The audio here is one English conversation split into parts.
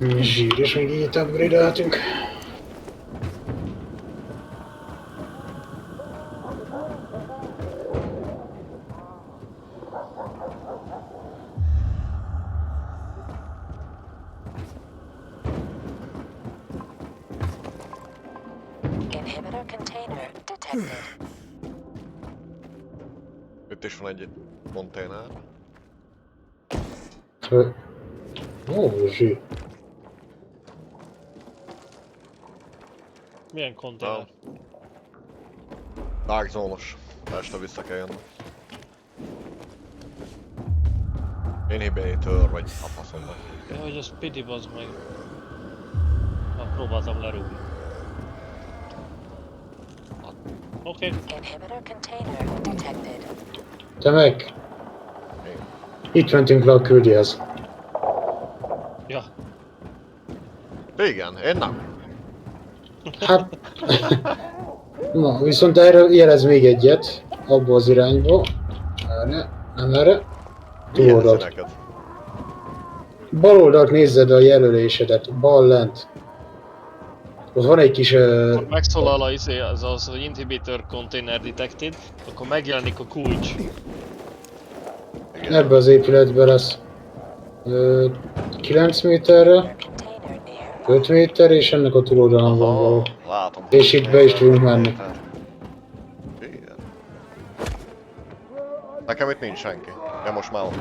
Zsír, és még így upgrade-eltünk. Inhibitor container detected. Itt is van egy konténer. Ó, zsír. Milyen konténer? Dark zónos. Este vissza kell jönni. Inhibitor vagy a faszomban. Ja, hogy az pidi bazd meg. Na, próbáltam lerúgni. Oké. Inhibitor container detected. Te meg! Itt mentünk le a küldjehez. Ja. Igen, én nem. Hát... Na, viszont erre jelez még egyet. Abba az irányba. Erre, nem erre. Túloldalt. neked? Bal oldalt nézzed a jelölésedet. Bal lent. Ott van egy kis... Ha megszólal az, hogy Inhibitor Container Detected, akkor megjelenik a kulcs. Igen. Ebbe az épületbe lesz. 9 méterre. Container near. 5 méter, és ennek a túloldalon van való. Látom. És itt be is tudunk menni. Igen. Nekem itt nincs senki. Ja, most már van.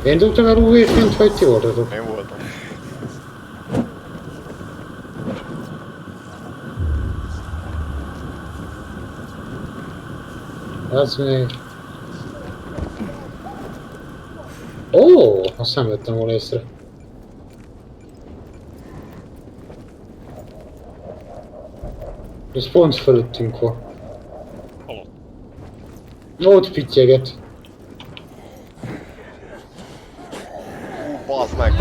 Én dugtam el UV-ként, vagy ti voltatok? Én voltam. Az még... Ó, azt nem vettem volna észre. Ez pont fölöttünk van. Hol? Ott pittyeget. Bazd meg!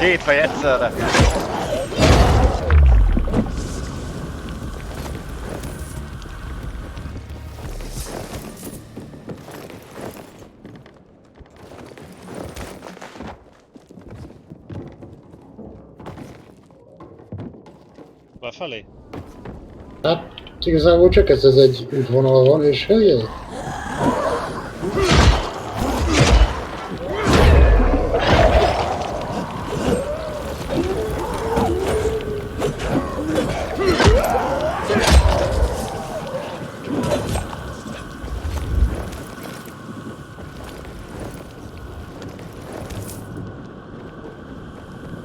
Két fej egyszerre! Befelé? Hát igazából csak ez egy útvonal van, és hölgyei.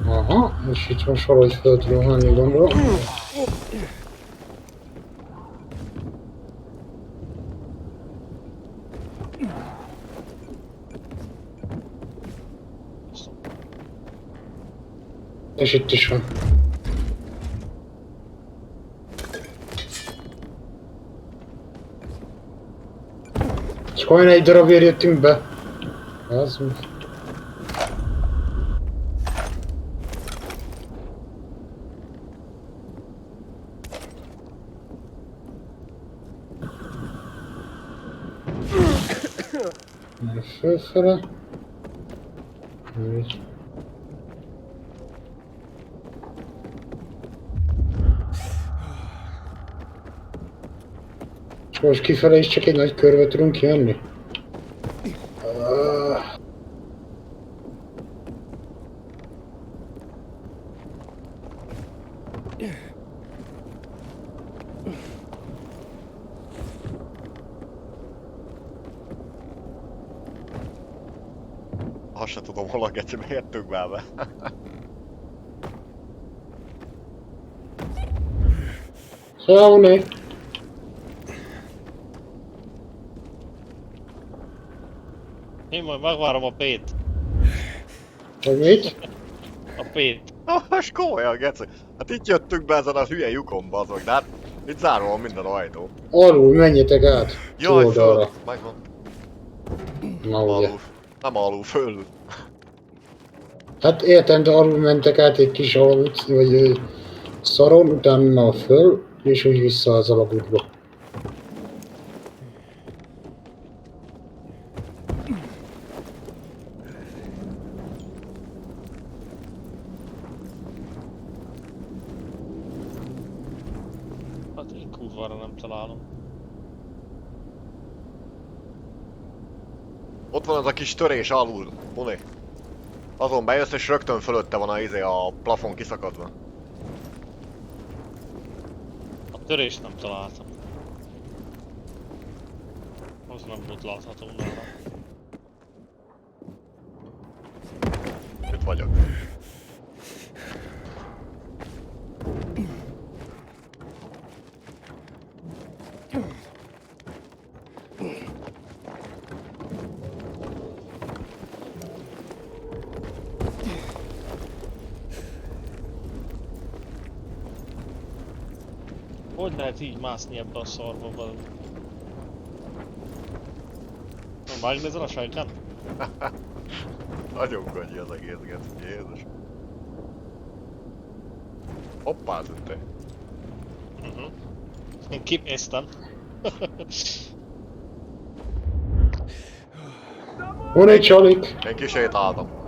Aha, és itt most valahogy fel tudom menni, gondolom. És itt is van. És olyan egy darabért jöttünk be. Az mi? Fölfele. És most kifele is csak egy nagy körbe tudunk jönni. Azt se tudom, hol a gecibe jöttünk be. Szavni! Én majd megvárom a P-t. Hogy mit? A P-t. És komolyan, geci. Hát itt jöttünk be ezen a hülye lyukon, bazog, de hát itt zárva van minden ajtó. Alul, menjetek át! Jaj, Oldalra. föl! Megvan. Na ugye. Alul. Nem alul, föl. Hát értem, de alul mentek át egy kis alagút, vagy szaron, utána föl, és úgy vissza az alagútba. Hát én kurvára nem találom. Ott van az a kis törés alul, Puni. Azon bejössz és rögtön fölötte van a plafon kiszakadva. A törést nem találtam. Az nem volt látható nála. Itt vagyok. Hogy lehet így mászni ebbe a szarba? Megnézel a sajkán? Nagyon gagyi az egész geci, Jézus. Hoppázott te. Én kinéztem. Van egy csalik! Én kisétáltam.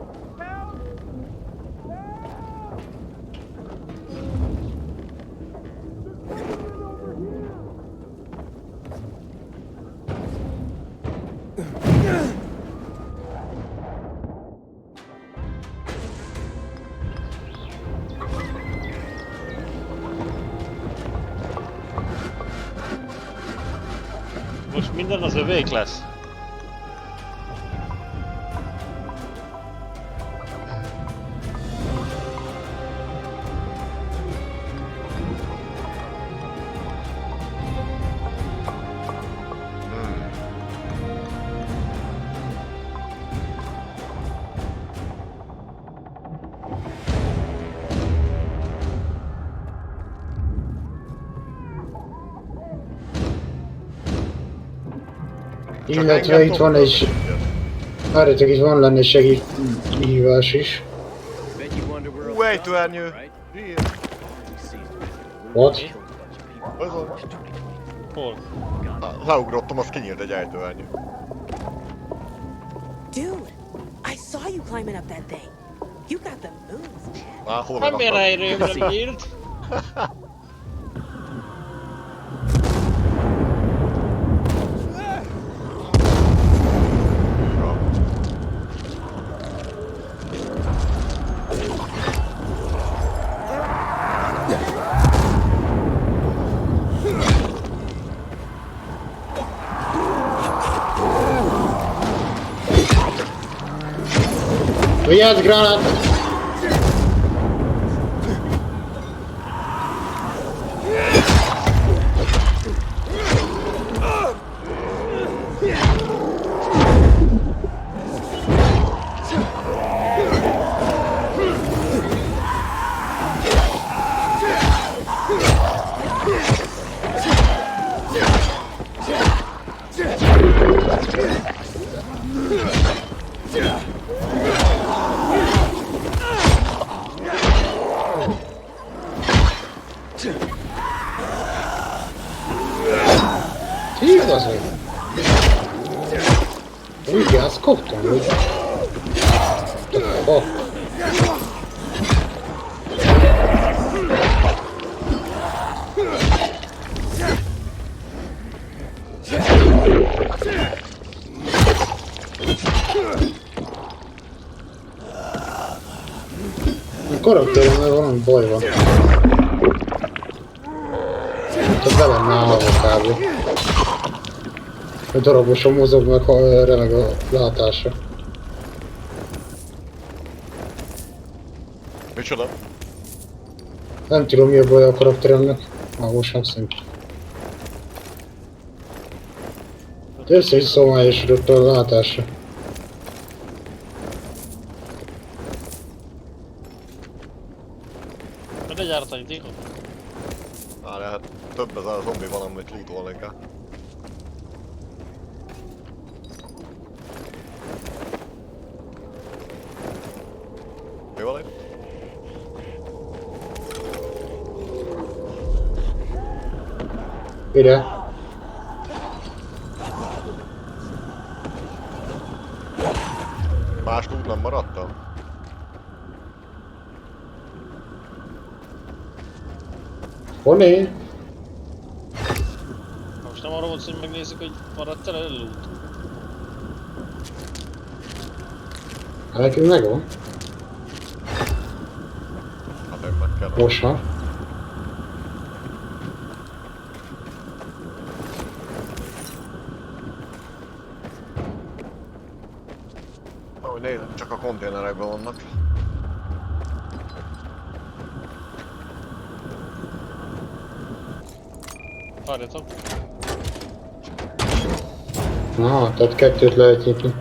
Most minden az övék lesz. Illetve itt van egy... Várjátok, itt van lenne segélyhívás is. Ejtőernyő! What? Azon. Hol? Leugrottam, az kinyílt egy ejtőernyő. Dude, I saw you climbing up that thing. You got the moves, man. Hol Hát miért helyről nem nyílt? Vigyázz, gránát! Igazi? Úgy gáz koptam, hogy... Oh. A karakteremben valami baj van. Tehát be lenne állva kb. A darabosan mozog, meg remeg a látása. Micsoda? Nem tudom, mi a baj a karakteremnek. Most nem szint. Össze is szomályosodott a látásra. De gyártani tihon. Hát több ez a zombi van, amit lootolni kell. Mi van itt? Ide. Más loot nem maradtam? Honné? Most nem arra volt, hogy megnézzük, hogy maradt el loot. Hát nekünk megvan. Hát meg kell. Most van. Ahogy nézem, csak a konténerekben vannak. Várjatok. Na, tehát kettőt lehet nyitni.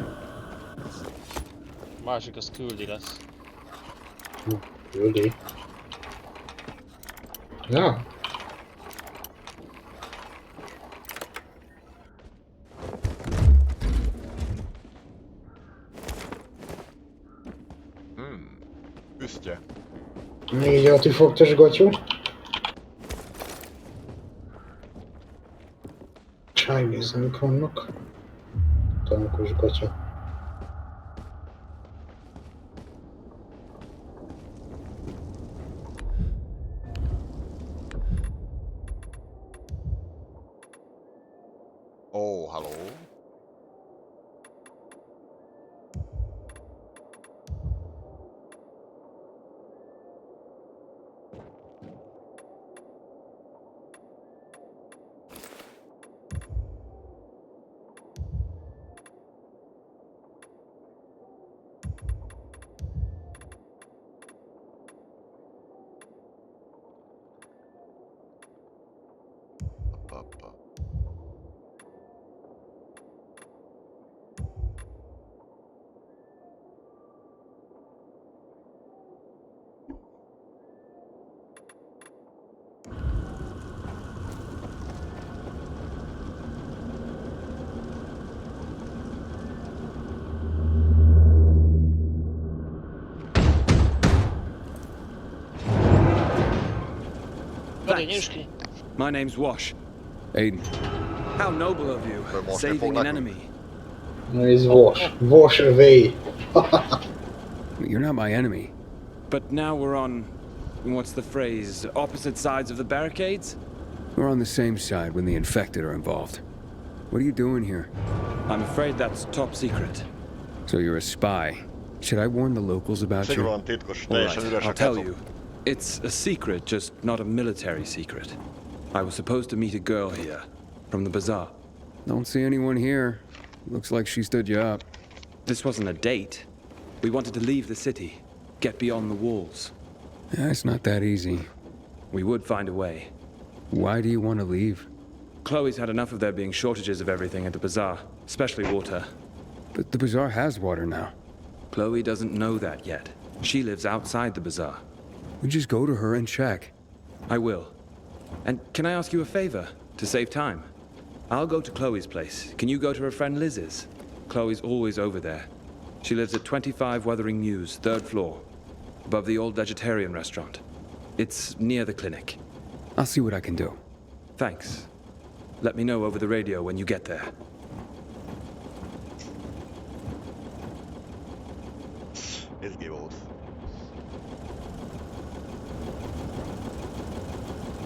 A másik az küldi lesz. Küldi. Ja. Üsztje. Még egy atifogtos gatyú. Chinese-nek vannak. Tankos gatya. Ó, halló. Papa. Thanks. My name's Wash. Aiden. How noble of you, Wash, saving an like- enemy. Nézd, wash. Wash away. You're not my enemy. But now we're on, what's the phrase, opposite sides of the barricades? We're on the same side when the infected are involved. What are you doing here? I'm afraid that's top secret. So you're a spy. Should I warn the locals about you? Szigorúan titkos, All teljesen right, üres I'll a tell kacok. you. It's a secret, just not a military secret. I was supposed to meet a girl here, from the bazaar. Don't see anyone here. Looks like she stood you up. This wasn't a date. We wanted to leave the city, get beyond the walls. Yeah, it's not that easy. We would find a way. Why do you want to leave? Chloe's had enough of there being shortages of everything at the bazaar, especially water. But the bazaar has water now. Chloe doesn't know that yet. She lives outside the bazaar. We just go to her and check. I will. And can I ask you a favor, to save time? I'll go to Chloe's place. Can you go to her friend Liz's? Chloe's always over there. She lives at 25 Wuthering Mews, 3rd floor, above the old vegetarian restaurant. It's near the clinic. I'll see what I can do. Thanks. Let me know over the radio when you get there. Izgi volt.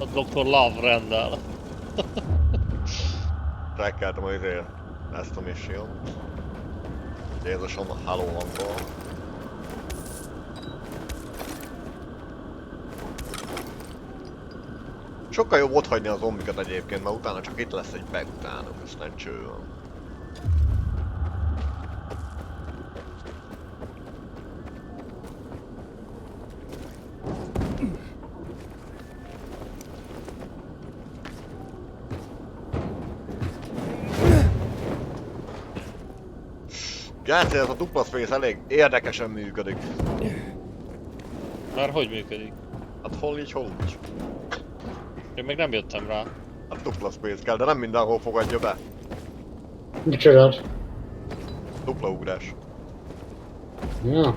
A Dr. Love rendel. Trackeltem a ezt a mission. Jézusom, halló angol. Sokkal jobb otthagyni a zombikat egyébként, mert utána csak itt lesz egy bag utánuk, aztán cső van. Geci, ez a dupla space elég érdekesen működik. Már hogy működik? Hát hol így, hol úgy. Én még nem jöttem rá. Hát dupla space kell, de nem mindenhol fogadja be. Micsodát? Dupla ugrás. Ja.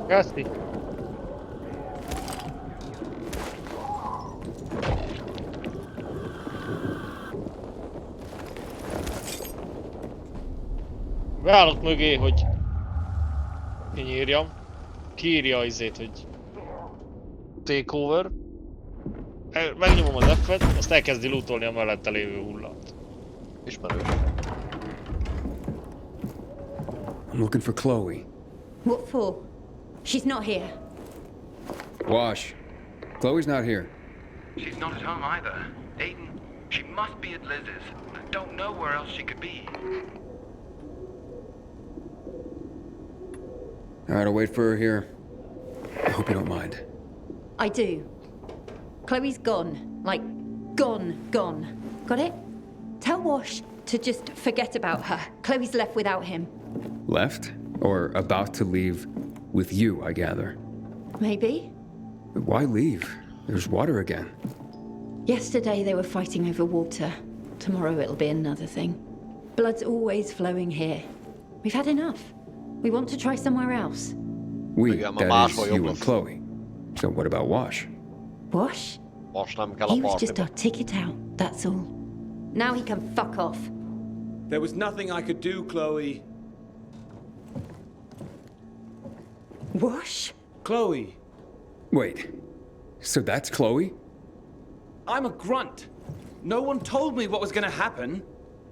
Köszi. Beállok mögé, hogy kinyírjam. Kiírja izét, hogy takeover. Megnyomom az F-et, azt elkezdi lootolni a mellette lévő hullát. Ismerős. I'm looking for Chloe. What for? She's not here. Wash. Chloe's not here. She's not at home either. Aiden, she must be at Liz's. I don't know where else she could be. Alright, I'll wait for her here. I hope you don't mind. I do. Chloe's gone. Like, gone. Got it? Tell Wash to just forget about her. Chloe's left without him. Left? Or about to leave with you, I gather. Maybe? Why leave? There's water again. Yesterday they were fighting over water. Tomorrow it'll be another thing. Blood's always flowing here. We've had enough. We want to try somewhere else. We, Igen, that már is máshol you jobb and lesz. Chloe. So what about Wash? Wash? Most nem kell a He was just partiba. our ticket out, that's all. Now he can fuck off. There was nothing I could do, Chloe. Wash? Chloe, Wait. So that's Chloe? I'm a grunt. No one told me what was gonna happen.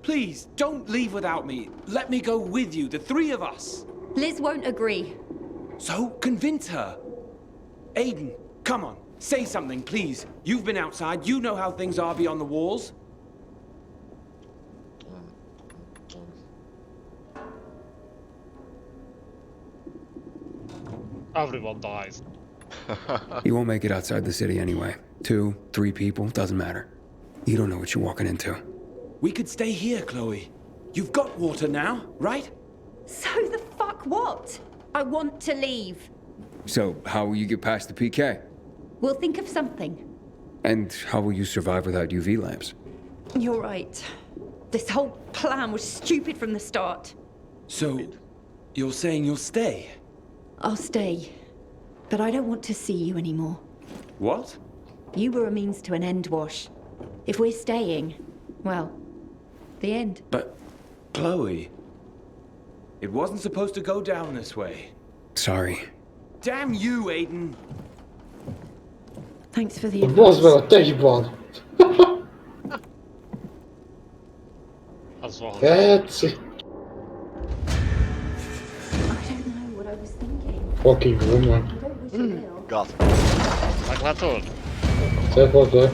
Please, don't leave without me. Let me go with you, the three of us. Liz won't agree. So convince her. Aiden, come on, say something, please. You've been outside, you know how things are beyond the walls. Everyone dies. You won't make it outside the city anyway. 2, 3 people, doesn't matter. You don't know what you're walking into. We could stay here, Chloe. You've got water now, right? So the fuck what? I want to leave. So, how will you get past the PK? We'll think of something. And how will you survive without UV lamps? You're right. This whole plan was stupid from the start. So, you're saying you'll stay? I'll stay. But I don't want to see you anymore. What? You were a means to an end, Wash. If we're staying, well, the end. But, Chloe, it wasn't supposed to go down this way. Sorry. Damn you, Aiden! Thanks for the Bazd meg advice. a tejban! Az van. Geci! I don't know what I was thinking. Fucking woman. I don't wish you ill. Gat. Meglátod? Szép voltak.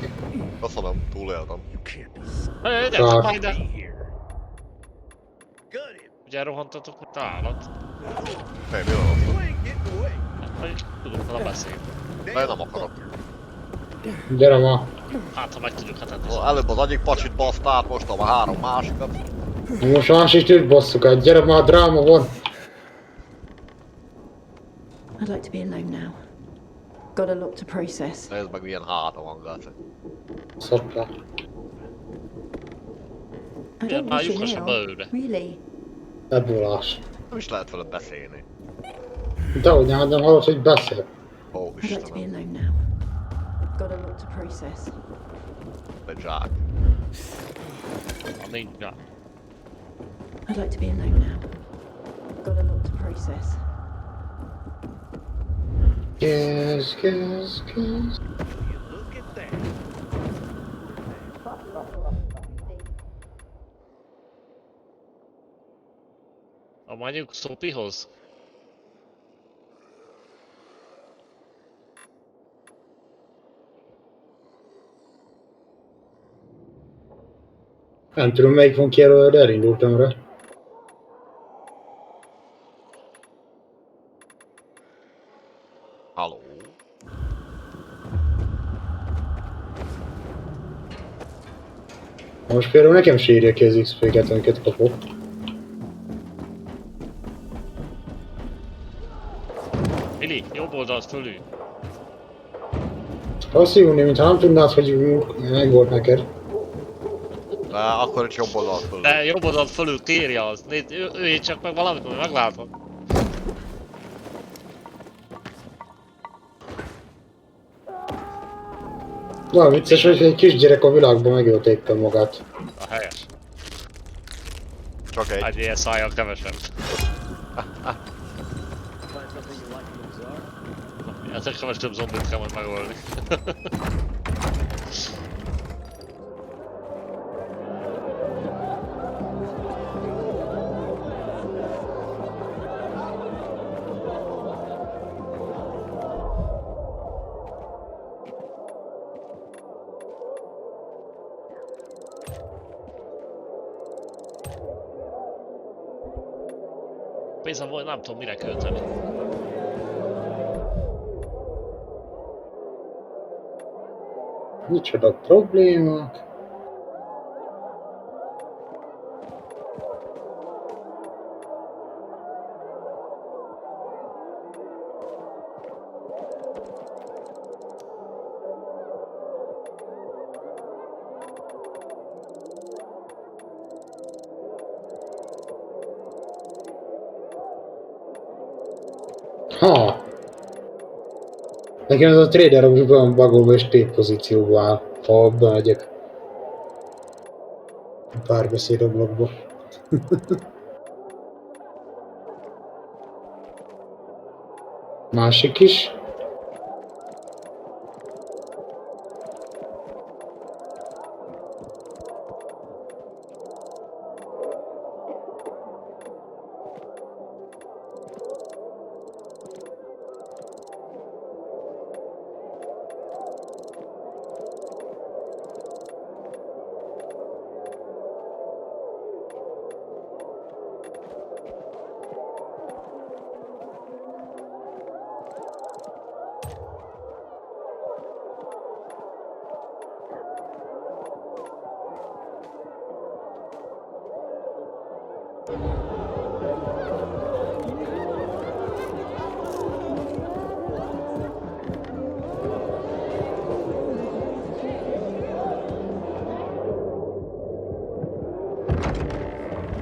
Köszönöm, túléltem. Gyere, Kár. csak ide! Ugye elrohantatok, mint állat? Hé, mi van ott? Hogy tudunk vele beszélni. De én nem akarok. Gyere ma. Hát, ha meg tudjuk hetetni. Előbb az egyik pacsit baszta át, most a 3 másikat. Most másik őt basszuk át. Gyere ma, dráma van. I'd like to be alone now. Got a lot to process. Ez meg milyen háta van, Gáce. Szopja. I Yeah, don't wish lyukas it a ill. bőre. Really. Ebbulás. Nem is lehet vele beszélni. Dehogy nem hallod, hogy beszél. Ó, I'd like to be Istenem. alone now. Got a lot to process. De zsák. A ninja. I'd like to be alone now. Got a lot to process. Kész. A mondjuk Sophiehoz? Nem tudom melyik van kijelölve, de elindultam rá. Halló. Most például nekem se írja ki az XP-ket, amiket kapok. Ili, jobb oldalt fölül. Azt hívni, mintha nem tudnád, hogy meg volt neked. De akkor is jobb oldalt föl. De jobb oldalt fölül kérje az. Ő csak meg valamit, majd meglátod. Na, vicces, hogy egy kisgyerek a világban megölt éppen magát. A helyes. Csak egy. Egy ilyen szájjal kevesebb. Ezek kevesebb zombit kell majd megölni. Pénzem volt, nem tudom mire költeni. Micsoda problémák. Ha! Nekem ez a trader úgy van bagolva és T-pozícióba áll, ha bemegyek. A párbeszédablakba. Másik is.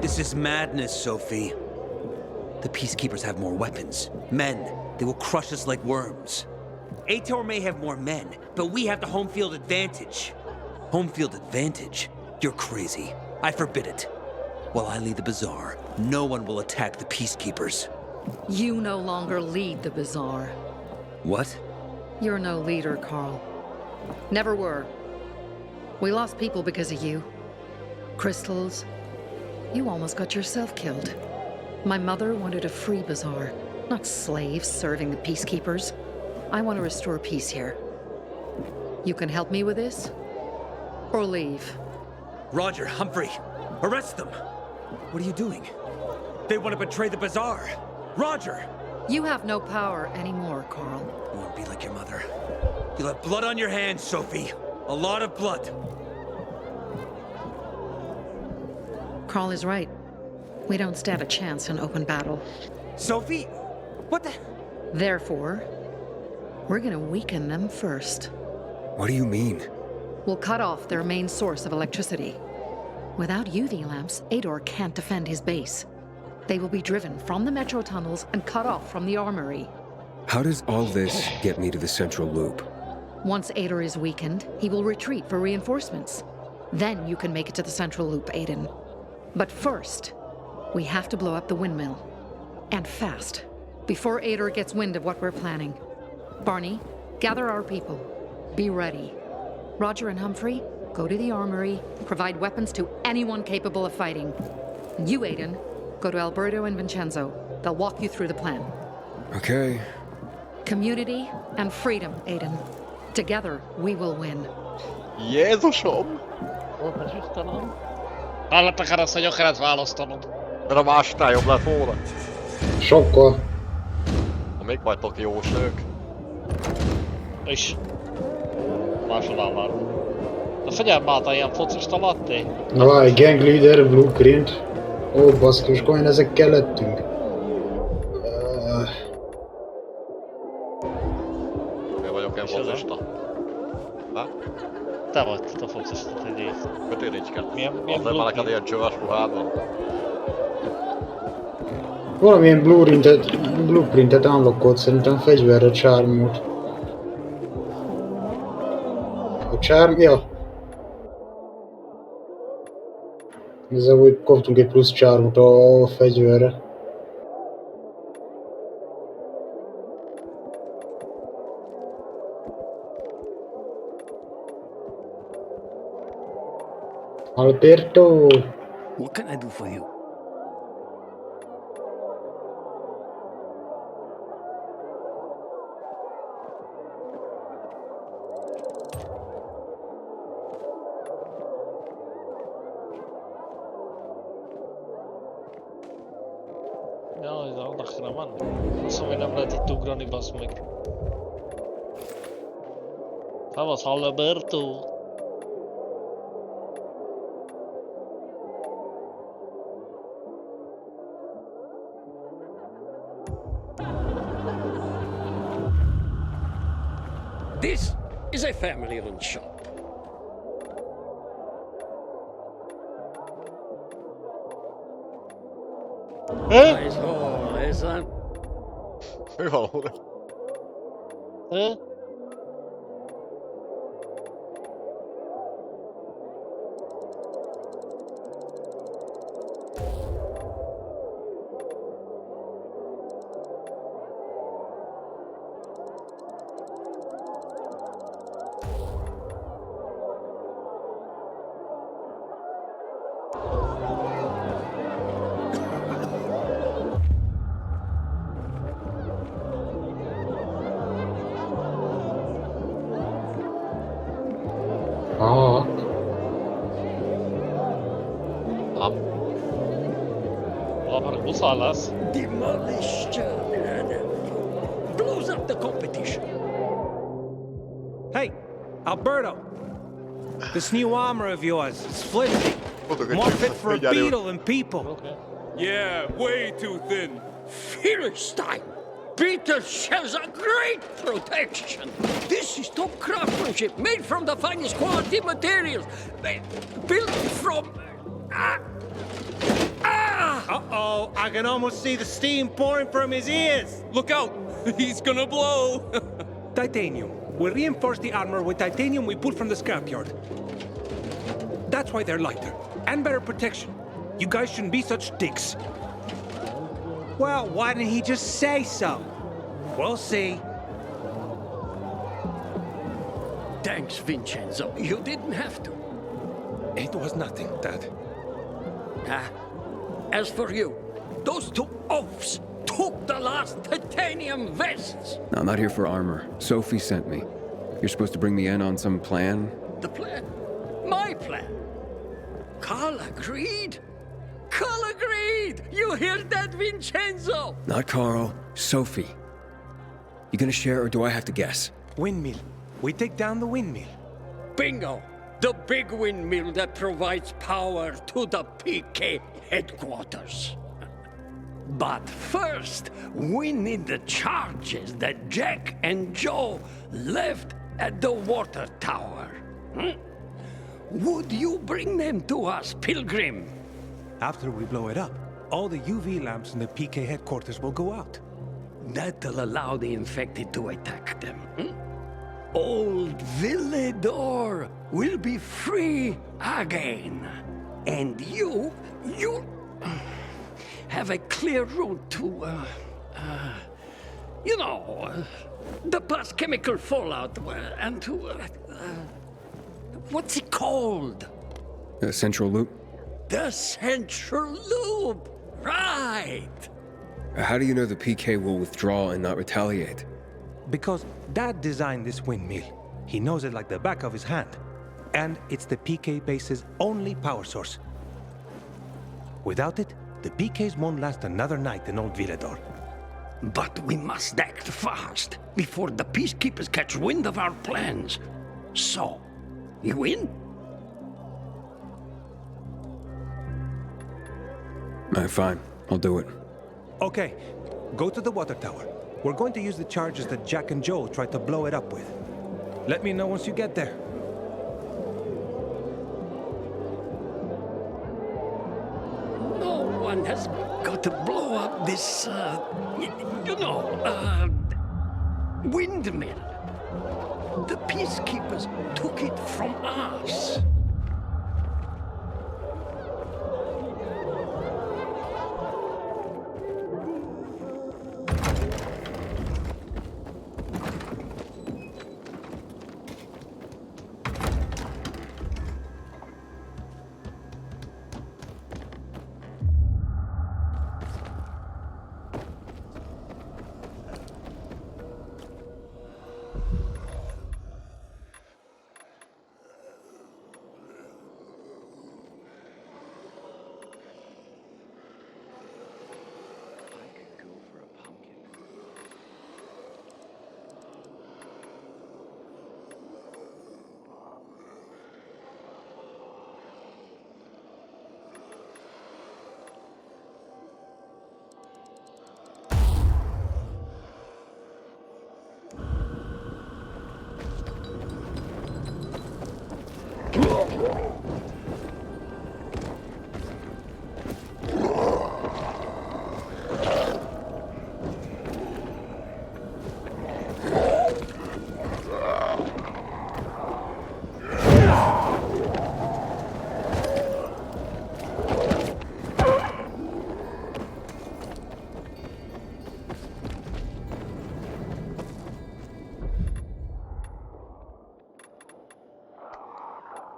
This is madness, Sophie. The Peacekeepers have more weapons. Men. They will crush us like worms. Ator may have more men, but we have the home field advantage. Home field advantage? You're crazy. I forbid it. While I lead the bazaar, no one will attack the Peacekeepers. You no longer lead the bazaar. What? You're no leader, Carl. Never were. We lost people because of you. Crystals. You almost got yourself killed. My mother wanted a free bazaar, not slaves serving the Peacekeepers. I want to restore peace here. You can help me with this? Or leave? Roger, Humphrey, arrest them! What are you doing? They want to betray the bazaar! Roger! You have no power anymore, Carl. You won't be like your mother. You'll have blood on your hands, Sophie. A lot of blood. Carl is right. We don't stand a chance in open battle. Sophie? What the? Therefore, We're gonna weaken them first. What do you mean? We'll cut off their main source of electricity. Without UV lamps, Ador can't defend his base. They will be driven from the metro tunnels and cut off from the armory. How does all this get me to the central loop? Once Ador is weakened, he will retreat for reinforcements. Then you can make it to the central loop, Aiden. But first, we have to blow up the windmill. And fast, before Ador gets wind of what we're planning. Barney, gather our people. Be ready. Roger and Humphrey, go to the armory, provide weapons to anyone capable of fighting. You, Aiden, go to Alberto and Vincenzo. They'll walk you through the plan. Okay. Community and freedom, Aiden. Together, we will win. Jézusom! Volt Istenem. Hallottak azt, hogy a kellett választanom. De a másnál jobb lett volna. Sokkal. Ha még vagytok jós nők. És másodán már. De figyelj már, te ilyen focista lettél. Na várj, gang leader, blueprint. Ó, baszkus, komolyan ezekkel lettünk. Én vagyok ilyen focista. Ha? Te vagy a focista, egy év. Kötődicske. Milyen Azért már neked ilyen csöves ruhád van. Valamilyen blueprintet unlockolt, szerintem fegyverre charmot. A charm, ja. Ezzel úgy kaptunk egy plusz charmot a fegyverre. Alberto! What can I do for you? Jaj, de oda kéne menni. Azt mondom, hogy nem lehet itt ugrani, bassz meg. Szevasz, Alberto! This is a family-owned shop. Nice haul, eh, son? Mi van oda? Demolish blows up the competition. Hey, Alberto! This new armor of yours is flimsy. More fit for a beetle than people. Yeah, way too thin. Philistine! Beetle shells are great protection. This is top craftsmanship, made from the finest quality materials. Built from... Uh-oh, I can almost see the steam pouring from his ears. Look out, he's gonna blow. Titanium. We reinforce the armor with titanium we pulled from the scrapyard. That's why they're lighter, and better protection. You guys shouldn't be such dicks. Well, why didn't he just say so? We'll see. Thanks, Vincenzo. You didn't have to. It was nothing, Dad. As for you, those two oafs took the last titanium vests. No, I'm not here for armor. Sophie sent me. You're supposed to bring me in on some plan? The plan? My plan? Carl agreed? Carl agreed! You hear that, Vincenzo? Not Carl. Sophie. You gonna share or do I have to guess? Windmill. We take down the windmill. Bingo! The big windmill that provides power to the PK headquarters. But first, we need the charges that Jack and Joe left at the water tower. Would you bring them to us, Pilgrim? After we blow it up, all the UV lamps in the PK headquarters will go out. That'll allow the infected to attack them. Old Villedor will be free again. And you have a clear route to, the past chemical fallout and to, what's it called? The central loop? The central loop, right. How do you know the PK will withdraw and not retaliate? Because Dad designed this windmill. He knows it like the back of his hand. And it's the PK base's only power source. Without it, the PKs won't last another night in Old Villedor. But we must act fast before the peacekeepers catch wind of our plans. So, you in? Fine. I'll do it. Okay, go to the water tower. We're going to use the charges that Jack and Joe tried to blow it up with. Let me know once you get there. No one has got to blow up this, windmill. The peacekeepers took it from us.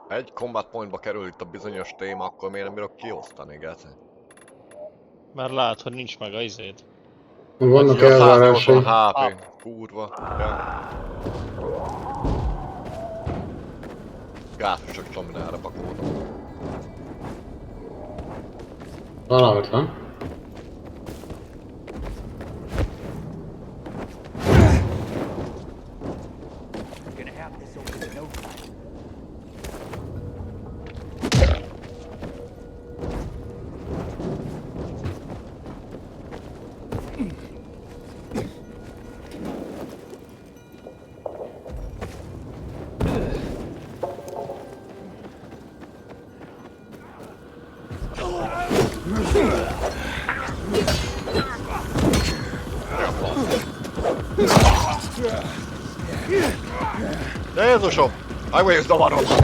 Egy combat pointba kerül itt a bizonyos téma, akkor miért nem bírok kiosztani, Gece? Mert látod, hogy nincs meg a izéd. Vannak elvárásai. 180 HP, kurva. Ja. Gátos csak csominára pakoltam. Valahogy van. Jézusom! Meg vagyok zavarodva!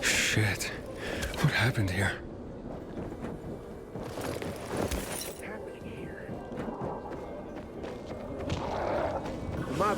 Shit. What happened here? My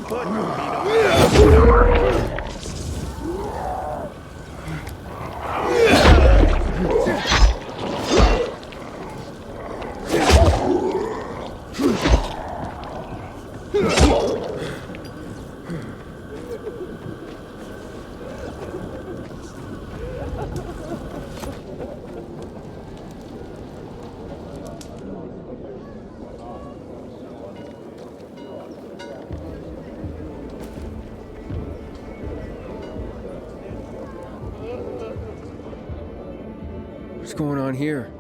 What's going on here?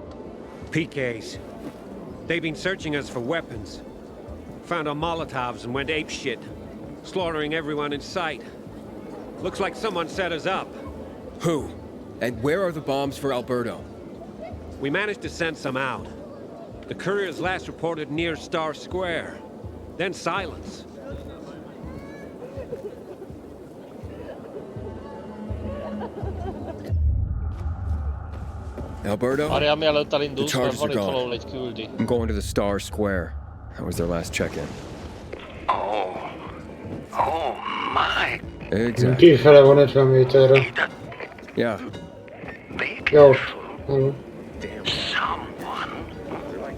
PKs. They've been searching us for weapons. Found our Molotovs and went apeshit, slaughtering everyone in sight. Looks like someone set us up. Who? And where are the bombs for Alberto? We managed to send some out. The couriers last reported near Star Square. Then silence. Alberto? Várjál, mielőtt The elindulsz, mert charges van are itt valahol gone. egy küldi. I'm going to the Star Square. That was their last check-in. Oh my. Exactly. Kifele van 50 méterre. Yeah. Jó. Someone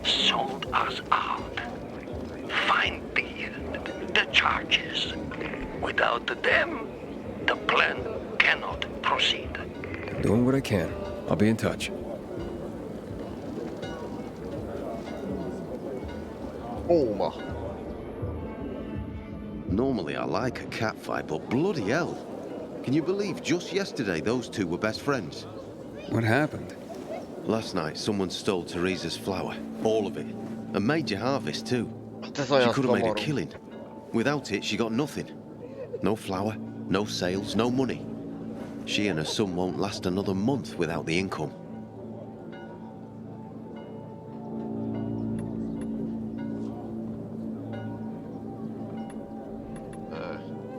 sold us out. Find the charges. Without them, the plan cannot proceed. Doing what I can. I'll be in touch. Óma. Normally I like a catfight, but bloody hell. Can you believe just yesterday those two were best friends? What happened? Last night someone stole Teresa's flour. All of it. A major harvest too. She could have made a killing. Without it, she got nothing. No flour, no sales, no money. She and her son won't last another month without the income.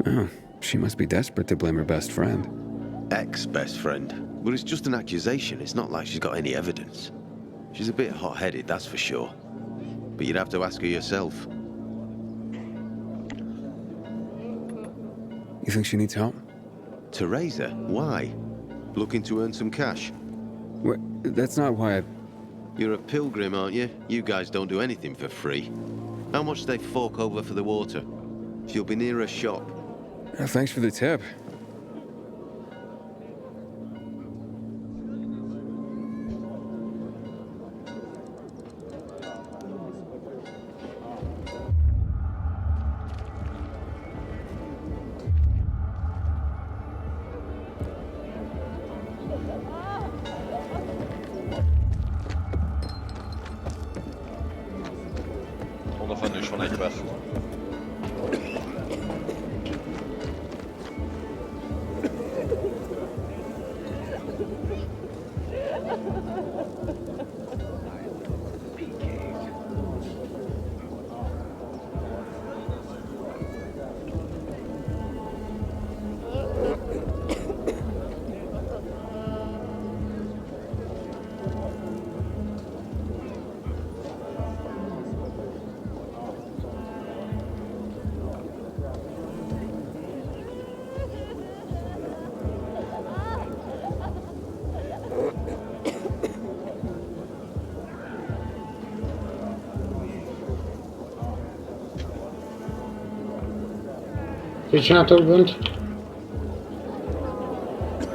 Oh, she must be desperate to blame her best friend. Ex-best friend. But it's just an accusation. It's not like she's got any evidence. She's a bit hot-headed, that's for sure. But you'd have to ask her yourself. You think she needs help? Teresa? Why? Looking to earn some cash? What? That's not why I... You're a pilgrim, aren't you? You guys don't do anything for free. How much do they fork over for the water? She'll be near a shop. Thanks for the tip. Oda fenn is van egy vesz. Mit csináltok bent?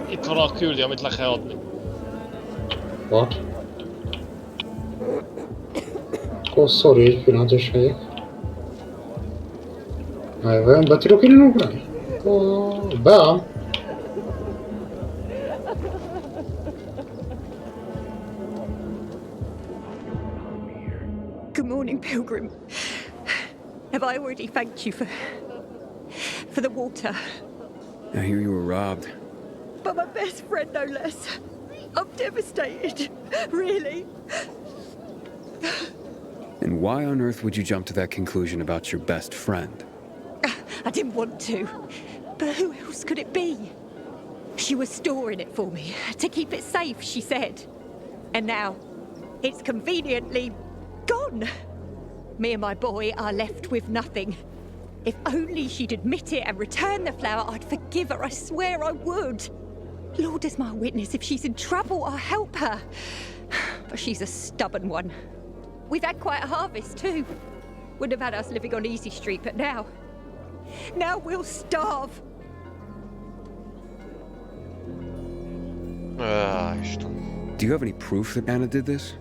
Itt van a küldi, amit le kell adni. What? Akkor sorry, egy pillanat is megyek. Vajon be tudok innen ugrani? Akkor beáll. Good morning, Pilgrim. Have I already thanked you for the water? I hear you were robbed. But my best friend, no less. I'm devastated. Really. And why on earth would you jump to that conclusion about your best friend? I didn't want to. But who else could it be? She was storing it for me, to keep it safe, she said. And now, it's conveniently gone. Me and my boy are left with nothing. If only she'd admit it and return the flower, I'd forgive her. I swear I would. Lord is my witness. If she's in trouble, I'll help her. But she's a stubborn one. We've had quite a harvest too. Wouldn't have had us living on Easy Street, but now we'll starve. Do you have any proof that Anna did this?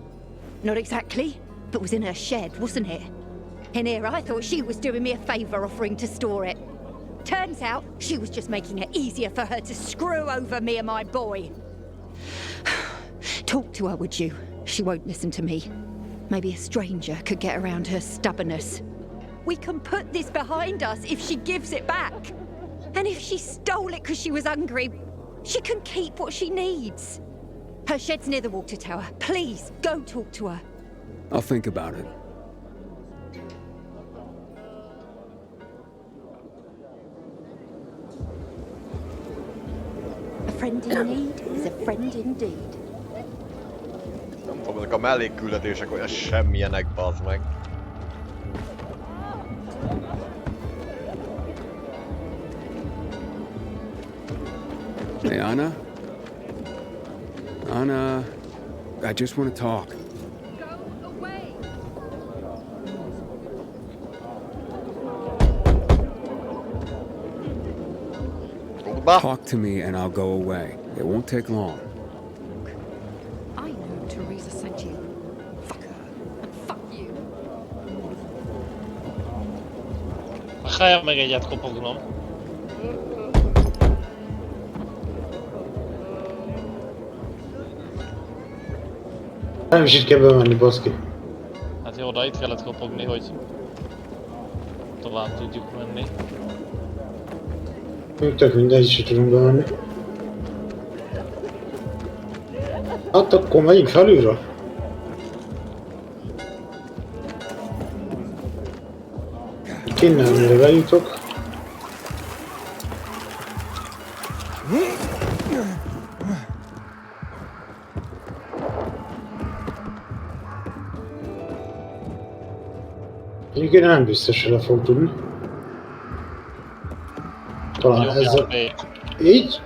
Not exactly, but was in her shed, wasn't it? And here I thought she was doing me a favour offering to store it. Turns out she was just making it easier for her to screw over me and my boy. Talk to her, would you? She won't listen to me. Maybe a stranger could get around her stubbornness. We can put this behind us if she gives it back. And if she stole it because she was hungry, she can keep what she needs. Her shed's near the water tower. Please, go talk to her. I'll think about it. A friend in need is a friend indeed. Nem tudom, ezek a mellékküldetések olyan semmilyenek, bazd meg. Hey, Anna? Anna, I just want to talk. Go away! Talk to me and I'll go away. It won't take long. I know Teresa sent you. Fuck her. And fuck you. Kell meg egyet kopognom. Nem is itt kell bemenni, baszki. Hát jó, de itt kellett kopogni, hogy tovább tudjuk menni. Még tök mindegy, is tudunk bemenni. Hát akkor megyünk felülre. Innen mire bejutok. Egyébként nem biztos, hogy le fog tudni. Talán ezzel... Így?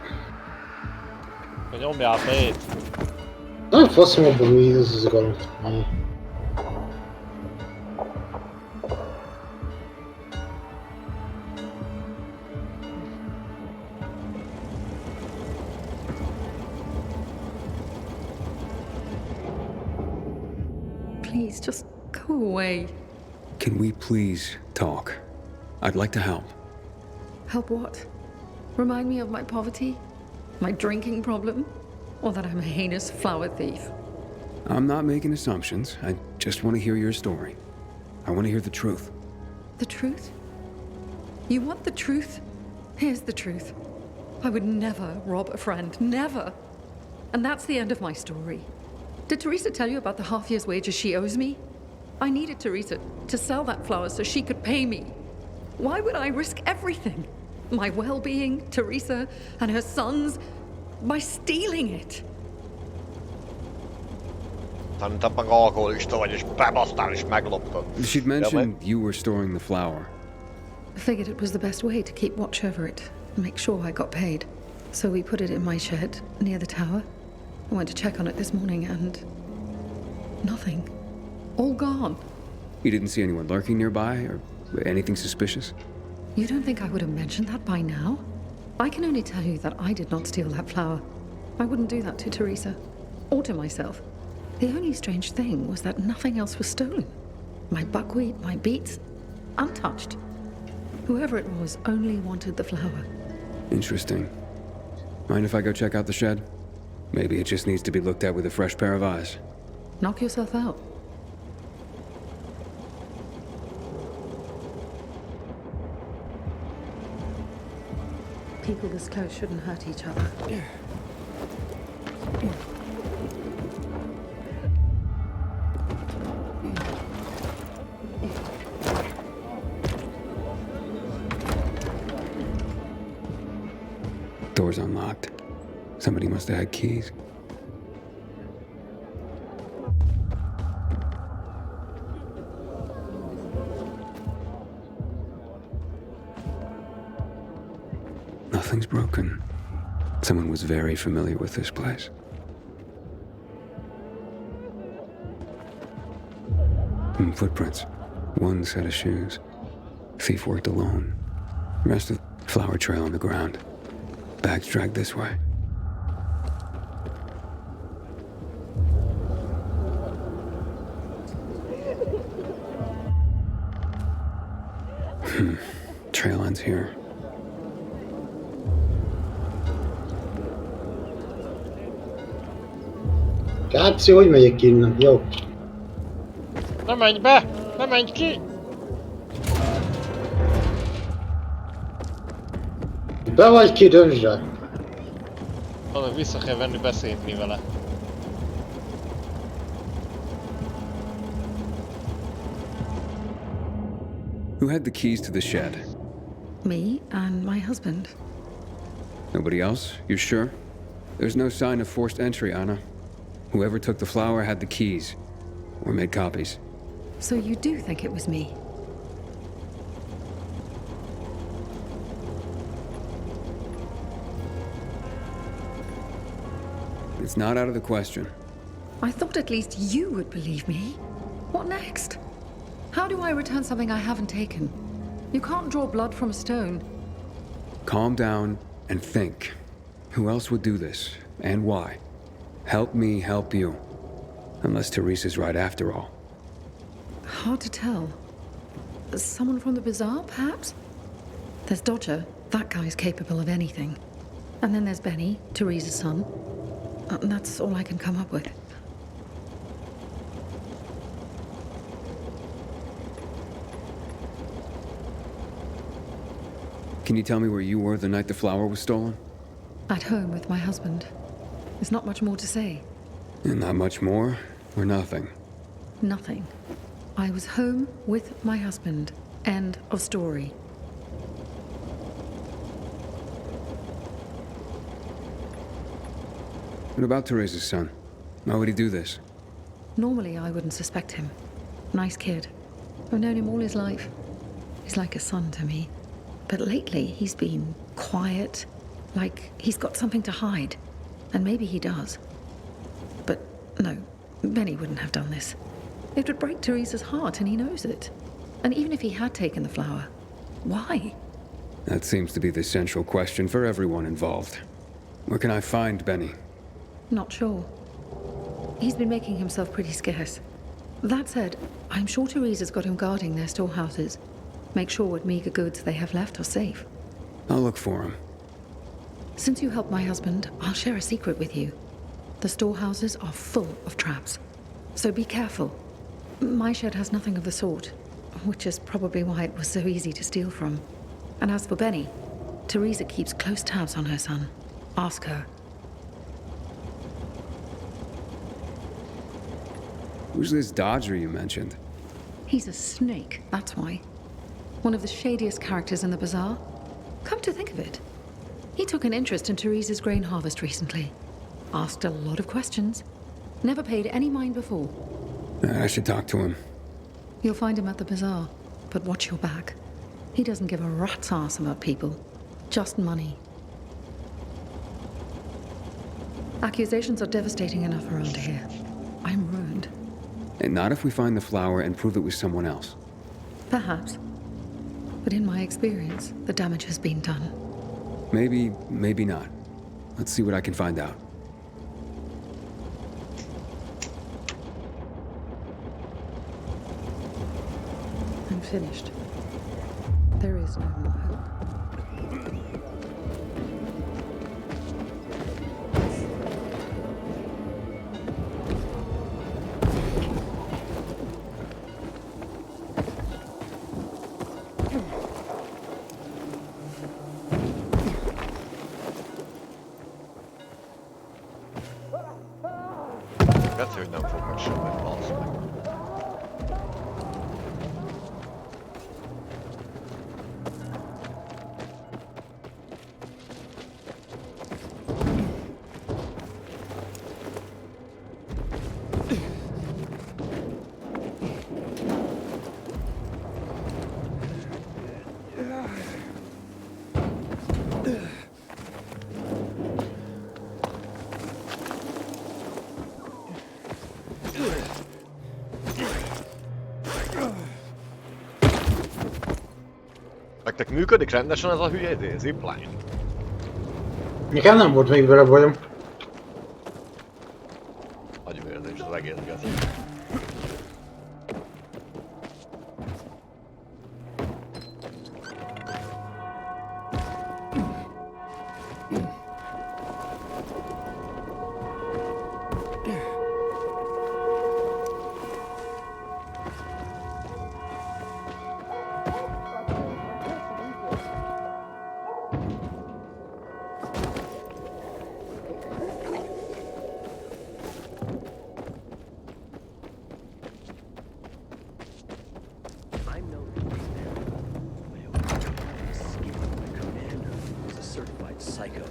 Hogy nyomjál B-t. Nem faszom abban, mi ez az izgalom. Please, just go away. Can we please talk? I'd like to help. Help what? Remind me of my poverty? My drinking problem? Or that I'm a heinous flower thief? I'm not making assumptions. I just want to hear your story. I want to hear the truth. The truth? You want the truth? Here's the truth. I would never rob a friend. Never. And that's the end of my story. Did Teresa tell you about the half year's wages she owes me? I needed Teresa to sell that flower so she could pay me. Why would I risk everything? My well-being, Teresa, and her sons, by stealing it? She'd mentioned you were storing the flower. I figured it was the best way to keep watch over it and make sure I got paid. So we put it in my shed near the tower. I went to check on it this morning and... nothing. All gone. You didn't see anyone lurking nearby or anything suspicious? You don't think I would have mentioned that by now? I can only tell you that I did not steal that flower. I wouldn't do that to Teresa. Or to myself. The only strange thing was that nothing else was stolen. My buckwheat, my beets, untouched. Whoever it was only wanted the flower. Interesting. Mind if I go check out the shed? Maybe it just needs to be looked at with a fresh pair of eyes. Knock yourself out. People this close shouldn't hurt each other. Door's unlocked. Somebody must have had keys. Nothing's broken. Someone was very familiar with this place. Footprints. One set of shoes. Thief worked alone. Rest of flower trail on the ground. Bags dragged this way. Trail ends here. Káci, hogy megyek innen? Jó. Ne menj be! Ne menj ki! Be vagy ki, döntsd el. Oda vissza kell venni, beszélni vele. Who had the keys to the shed? Me and my husband. Nobody else? You sure? There's no sign of forced entry, Anna. Whoever took the flower had the keys. Or made copies. So you do think it was me? It's not out of the question. I thought at least you would believe me. What next? How do I return something I haven't taken? You can't draw blood from a stone. Calm down and think. Who else would do this? And why? Help me help you. Unless Teresa's right after all. Hard to tell. Someone from the bazaar, perhaps? There's Dodger. That guy's capable of anything. And then there's Benny, Teresa's son. That's all I can come up with. Can you tell me where you were the night the flower was stolen? At home with my husband. There's not much more to say. And not much more, or nothing? Nothing. I was home with my husband. End of story. What about Teresa's son? Why would he do this? Normally, I wouldn't suspect him. Nice kid. I've known him all his life. He's like a son to me. But lately, he's been quiet, like he's got something to hide. And maybe he does. But no, Benny wouldn't have done this. It would break Teresa's heart, and he knows it. And even if he had taken the flower, why? That seems to be the central question for everyone involved. Where can I find Benny? Not sure. He's been making himself pretty scarce. That said, I'm sure Teresa's got him guarding their storehouses. Make sure what meager goods they have left are safe. I'll look for him. Since you helped my husband, I'll share a secret with you. The storehouses are full of traps. So be careful. My shed has nothing of the sort, which is probably why it was so easy to steal from. And as for Benny, Teresa keeps close tabs on her son. Ask her. Who's this Dodger you mentioned? He's a snake, that's why. One of the shadiest characters in the bazaar. Come to think of it, he took an interest in Teresa's grain harvest recently. Asked a lot of questions. Never paid any mind before. I should talk to him. You'll find him at the bazaar, but watch your back. He doesn't give a rat's ass about people. Just money. Accusations are devastating enough around here. I'm ruined. And not if we find the flower and prove it was someone else. Perhaps. But in my experience, the damage has been done. Maybe, maybe not. Let's see what I can find out. I'm finished. There is no more hope. Geci, hogy nem fog meg semmit, basz meg. Nektek működik rendesen ez a hülye zipline? Nekem nem volt még vele bajom. Agyvérzés az egész geci. Psycho.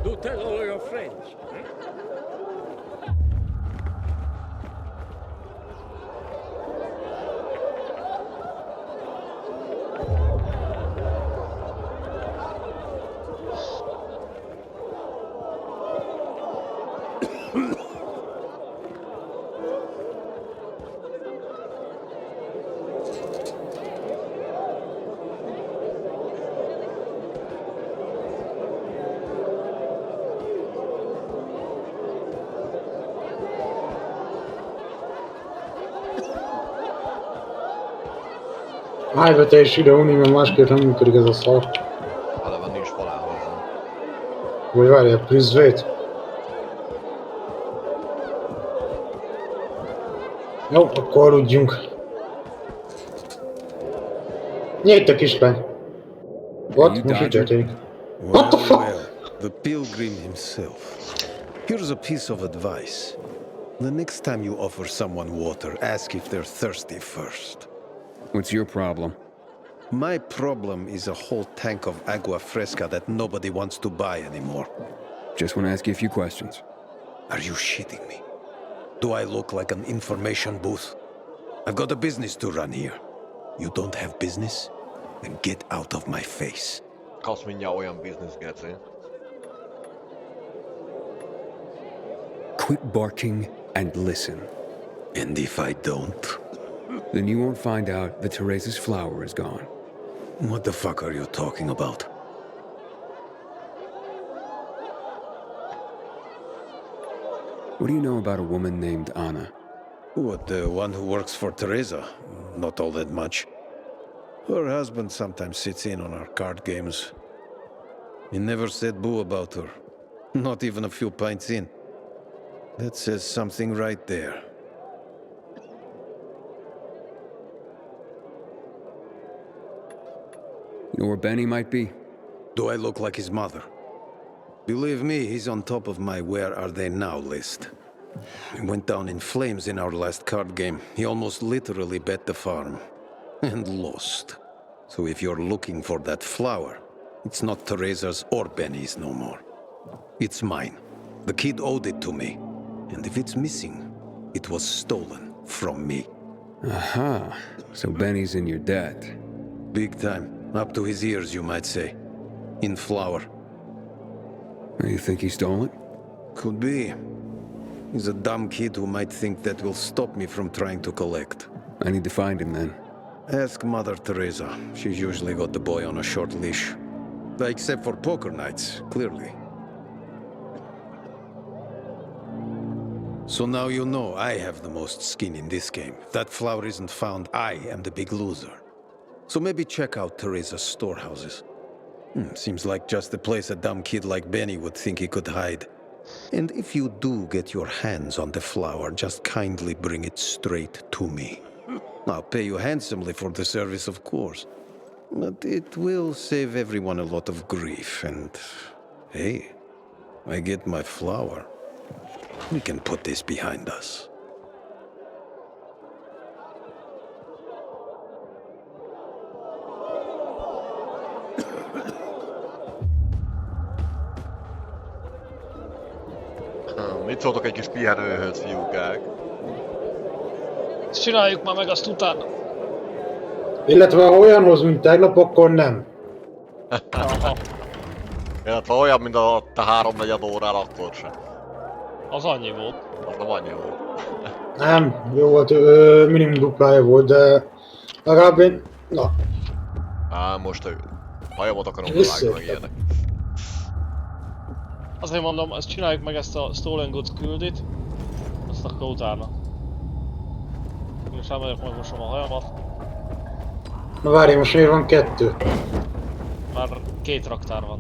Do tell all your friends. Állj be te is ide unni, mert másképp nem működik ez a szar. Eleve nincs falával. Vagy várjál, Prisvét. Jó, akkor aludjunk. Nyílt a kislány. What? Most mi történik? What the fuck? The pilgrim himself. Here's a piece of advice. The next time you offer someone water, ask if they're thirsty first. What's your problem? My problem is a whole tank of agua fresca that nobody wants to buy anymore. Just want to ask you a few questions. Are you shitting me? Do I look like an information booth? I've got a business to run here. You don't have business? Then get out of my face. Kasz mindjárt olyan business, geci. Quit barking and listen. And if I don't? Then you won't find out that Teresa's flower is gone. What the fuck are you talking about? What do you know about a woman named Anna? What, the one who works for Teresa? Not all that much. Her husband sometimes sits in on our card games. He never said boo about her. Not even a few pints in. That says something right there. You know where Benny might be? Do I look like his mother? Believe me, he's on top of my where are they now list. He went down in flames in our last card game. He almost literally bet the farm. And lost. So if you're looking for that flower, it's not Teresa's or Benny's no more. It's mine. The kid owed it to me. And if it's missing, it was stolen from me. Aha. So Benny's in your debt. Big time. Up to his ears, you might say. In flour. You think he stole it? Could be. He's a dumb kid who might think that will stop me from trying to collect. I need to find him then. Ask Mother Teresa. She's usually got the boy on a short leash. Except for poker nights, clearly. So now you know I have the most skin in this game. If that flower isn't found, I am the big loser. So maybe check out Teresa's storehouses. Seems like just the place a dumb kid like Benny would think he could hide. And if you do get your hands on the flower, just kindly bring it straight to me. I'll pay you handsomely for the service, of course. But it will save everyone a lot of grief, and... hey, I get my flower. We can put this behind us. Mit szóltok egy kis pihenőhöz, fiúkák? Csináljuk már meg azt utána. Illetve ha olyanhoz, mint tegnap, akkor nem. Illetve olyan, mint a te 3-4 órán, akkor sem. Az annyi volt. Az nem annyi volt. Nem, jó volt, minimum duplája volt, de legalább én... Na. Á, most hajamat akarom vágni meg ilyenek. Azért mondom, ezt csináljuk meg ezt a Stolen Goods küldit, azt akkor utána. És elmegyek, megmosom a hajamat. Na várj, most miért van 2? Már 2 raktár van.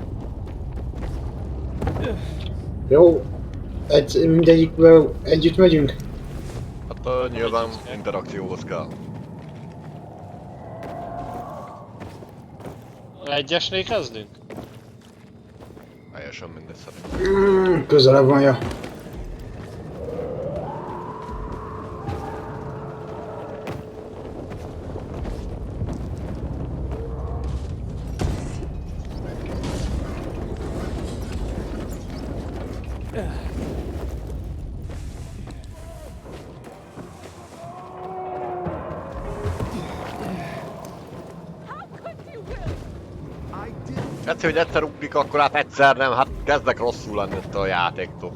Jó. Mindegyikvel együtt megyünk? Hát nyilván interakcióhoz kell. Egyesnél kezdünk? Teljesen mindegy szerintem. Közelebb van, ja. Egyszer, hogy egyszer ugrik, akkor hát egyszer nem, hát kezdek rosszul lenni ettől a játéktól.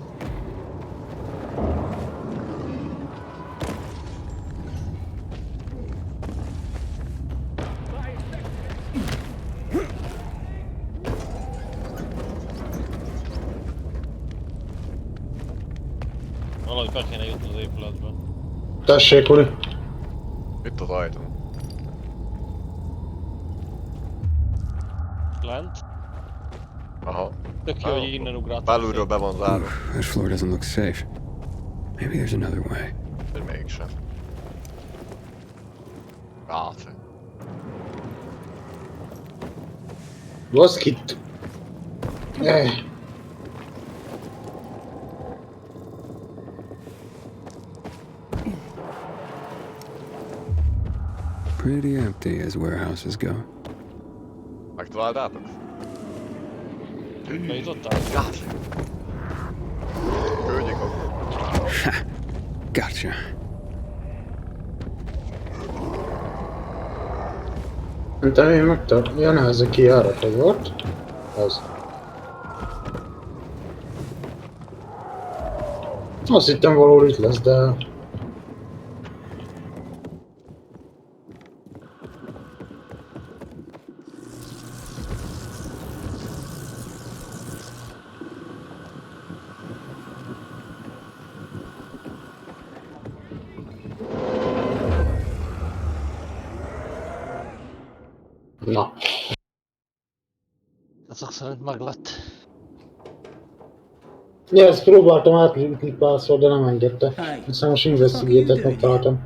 Valahogy be kéne jutni az épületbe. Tessék, Uli. Itt az ajtó. Lent? Aha. Tök jó, hogy innen ugráltam. Belülről be van zárva. This floor doesn't look safe. Maybe there's another way. De mégsem. Ráce. Baszkit. Pretty empty as warehouses go. Megtaláltátok? Bejutottál? Ráce. Kölgyek akkor. Gotcha. De én megtalálom. Ja, ez a kijárat, hogy volt? Az. Azt hittem valahol itt lesz, de... Na. Azok szerint meglett. Ja, ezt próbáltam átlépni párszor, de nem engedte. Hiszen most investigate-et megtaláltam.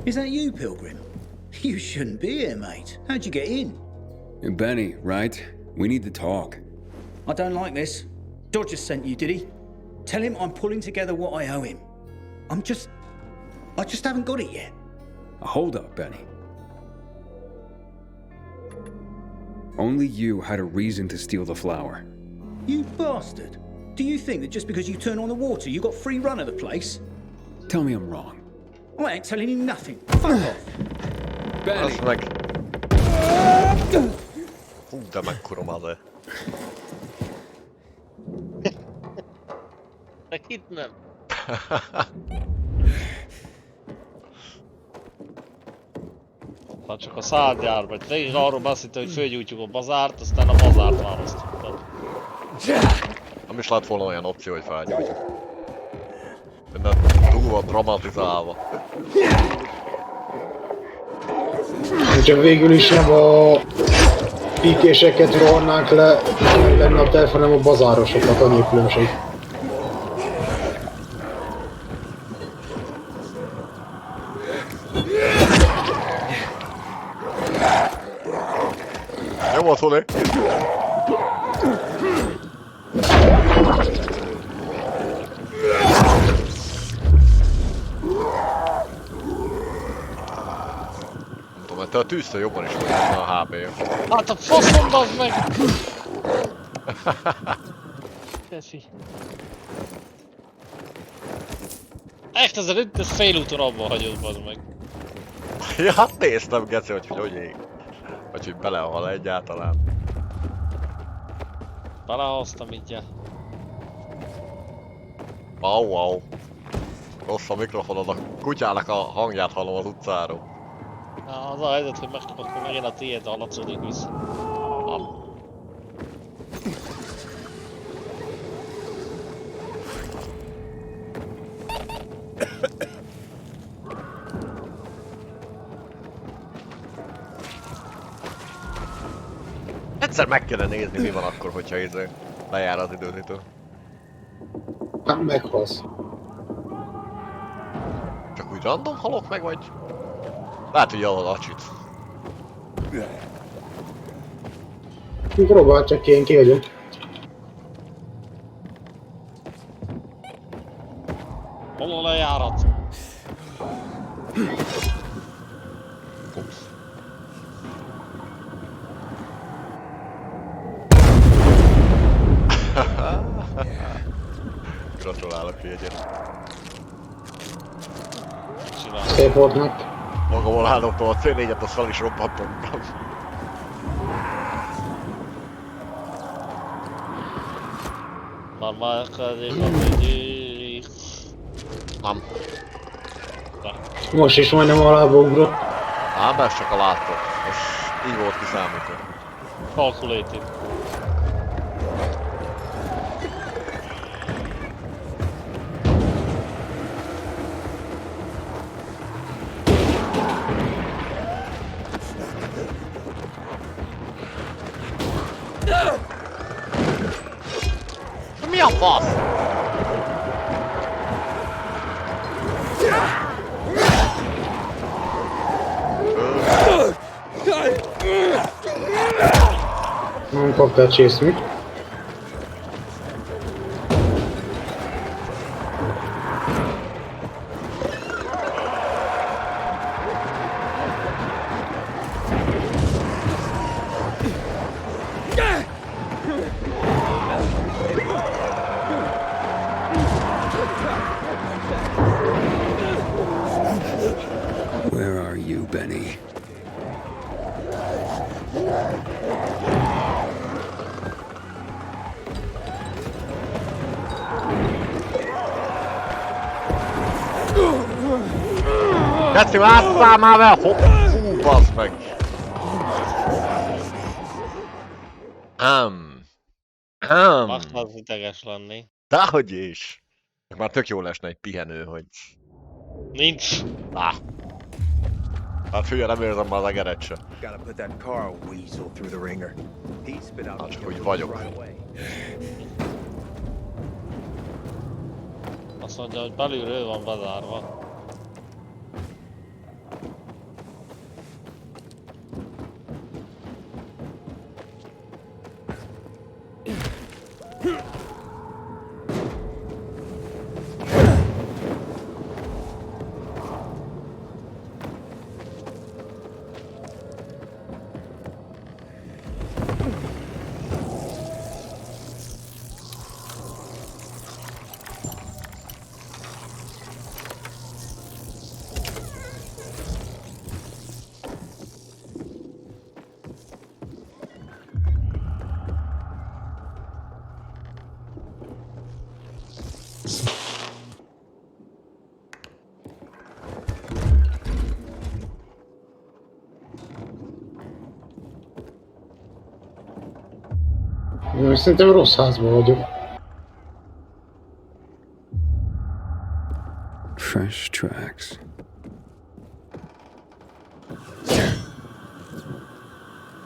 Is that you, Pilgrim? You shouldn't be here, mate. How'd you get in? You're Benny, right? We need to talk. I don't like this. Dodger sent you, did he? Tell him I'm pulling together what I owe him. I just haven't got it yet. Hold up, Benny. Only you had a reason to steal the flower. You bastard! Do you think that just because you turn on the water, you got free run of the place? Tell me I'm wrong. I ain't telling you nothing. Fuck off! Benny! Az meg... Hú, de mekkora maze. Nekit nem. Csak a szádjárba, hogy végig arról beszélt, hogy fölgyújtjuk a bazárt, aztán a bazárt választottak. Nem is lett volna olyan opció, hogy felgyújtjuk. Minden túl van dramatizálva. Csak végül is nem a pikéseket rohannánk le, lenne a terv, hanem a bazárosokat, annyi különbség. Jó volt, Holi! Nem tudom, mert te a tűztől jobban is vagy a HP-ja. Hát a faszom, bazd meg! Teszi. Echt, ez a rönt, ez félúton abba hagyod, bazd meg. Ja, hát néztem, geci, hogy ég. Vagy hogy belehal egyáltalán. Belehoztam így. Au. Rossz a mikrofonod, a kutyának a hangját hallom az utcáról. Az a helyzet, hogy megkapok megint a tiéd hallatszódik vissza. Egyszer meg kellene nézni, mi van akkor, hogyha lejár az időzítő. Hát meghalsz. Csak úgy random halok meg, vagy? Lehet, hogy jól a acsit. Próbál, csak én ki vagyok. Hol a lejárat? Gratulálok, Jegyet. Szép volt meg. Magamon állottam a C4-et, azt fel is robbantottam. Már elkezdjék a vegyék. Nem. Most is majdnem alába ugrott. Ám, ez csak a látó. Ez így volt kiszámítva. Calculated. Mi a fasz? Nem kaptál csészmit. Where are you, Benny? Geci, láttál már vele? Fú, bassz meg! Azt az ideges lenni. Dehogy is! Már tök jó lesne egy pihenő, hogy... Nincs! Hát figyelj, nem érzem már az egeret se. Hát csak úgy vagyok. Azt mondja, hogy belülről van bezárva. Szerintem rossz házban vagyok. Fresh tracks.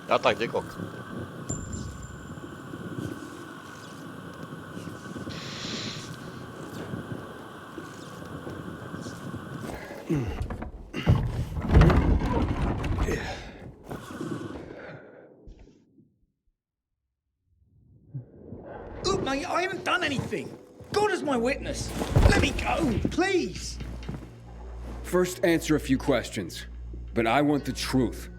Jöttek gyikok. Look, mate, I haven't done anything. God is my witness. Let me go, please. First, answer a few questions. But I want the truth.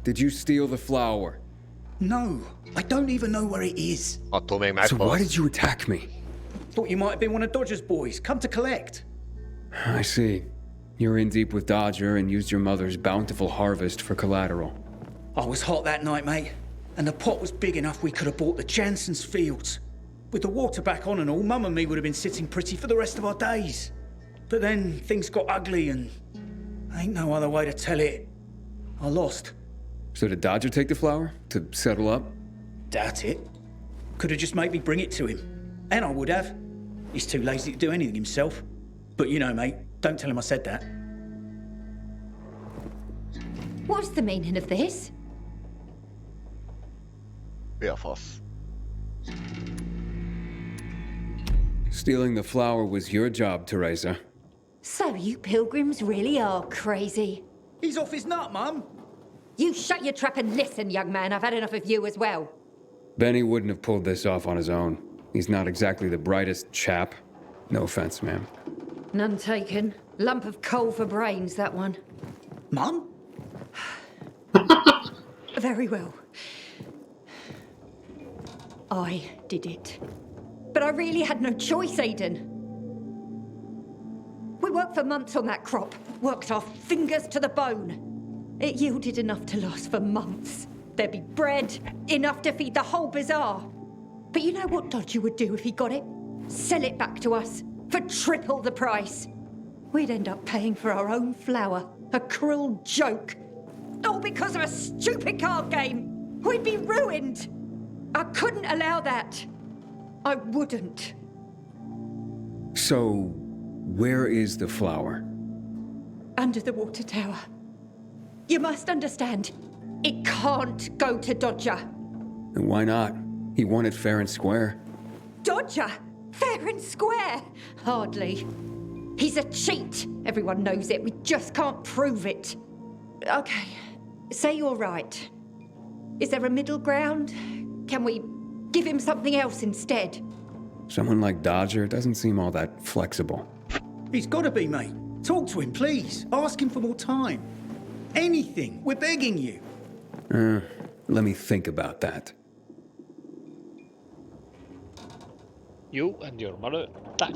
Did you steal the flower? No, I don't even know where it is. So why did you attack me? Thought you might have been one of Dodger's boys, come to collect. I see. You're in deep with Dodger and used your mother's bountiful harvest for collateral. I was hot that night, mate. And the pot was big enough we could have bought the Jansen's fields. With the water back on and all, Mum and me would have been sitting pretty for the rest of our days. But then things got ugly and ain't no other way to tell it. I lost. So did Dodger take the flower to settle up? Doubt it. Could have just made me bring it to him. And I would have. He's too lazy to do anything himself. But you know, mate, don't tell him I said that. What's the meaning of this? Yeah, fuss. Stealing the flower was your job, Teresa. So you pilgrims really are crazy. He's off his nut, Mum. You shut your trap and listen, young man. I've had enough of you as well. Benny wouldn't have pulled this off on his own. He's not exactly the brightest chap. No offense, ma'am. None taken. Lump of coal for brains, that one. Mum? Very well. I did it. But I really had no choice, Aiden. We worked for months on that crop. Worked our fingers to the bone. It yielded enough to last for months. There'd be bread, enough to feed the whole bazaar. But you know what Dodger would do if he got it? Sell it back to us for triple the price. We'd end up paying for our own flour. A cruel joke. All because of a stupid card game. We'd be ruined. I couldn't allow that. I wouldn't. So, where is the flower? Under the water tower. You must understand, it can't go to Dodger. And why not? He won it fair and square. Dodger? Fair and square? Hardly. He's a cheat. Everyone knows it. We just can't prove it. Okay, say you're right. Is there a middle ground? Can we give him something else instead? Someone like Dodger doesn't seem all that flexible. He's got to be, mate. Talk to him, please. Ask him for more time. Anything. We're begging you. Let me think about that. You and your mother. Die.